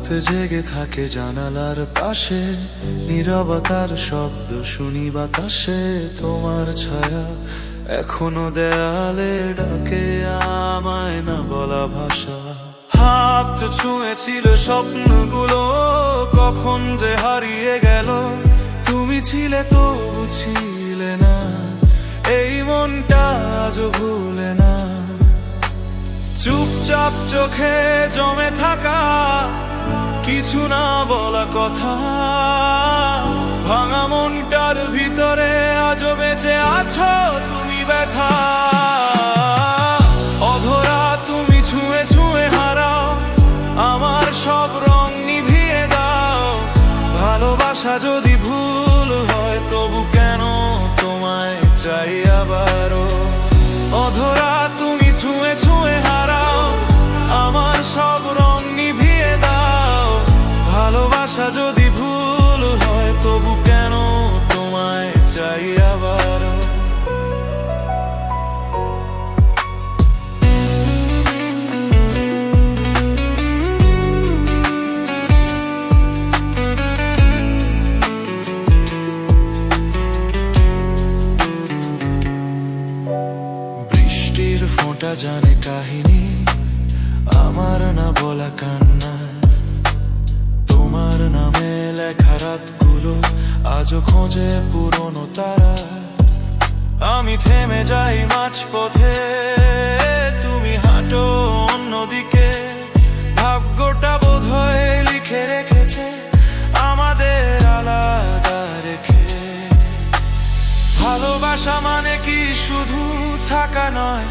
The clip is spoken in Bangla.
রাত জেগে থাকে জানালার পাশে, নীরবতার শব্দ শুনি বাতাসে। তোমার ছায়া এখনো দেয়ালে ডাকে আমায় না বলা ভাষা। হাত ছুঁয়েছিল স্বপ্নগুলো, কখন যে হারিয়ে গেল। তুমি ছিলে তবু ছিলে না, এই মনটা আজও ভুলে না। চুপচাপ চোখে জমে থাকা কিছু না বলা কথা, ভাঙা মনটার ভিতরে আজও বেঁচে আছো তুমি ব্যথা। অধরা তুমি ছুঁয়ে ছুঁয়ে হারাও, আমার সব রং নিভিয়ে দাও। ভালোবাসা যদি ভুল হয় তবু কেন তোমায় চাই আবারও। অধরা তুমি ছুঁয়ে ছুঁয়ে হারাও, আমার সব রং নিভিয়ে দাও। ভালোবাসা যদি ভুল হয় তবু কেন তোমায় চাই আবারও। বৃষ্টির ফোঁটা জানে কাহিনী আমার না বলা কান্না। তোমার নামে লেখা রাতগুলো আজও খোঁজে পুরনো তারা। আমি থেমে যাই মাঝপথে, তুমি হাঁটো অন্যদিকে। ভাগ্যটা বোধহয় লিখে রেখেছে আমাদের আলাদা রেখে। ভালোবাসা মানে কি শুধু থাকা নয়,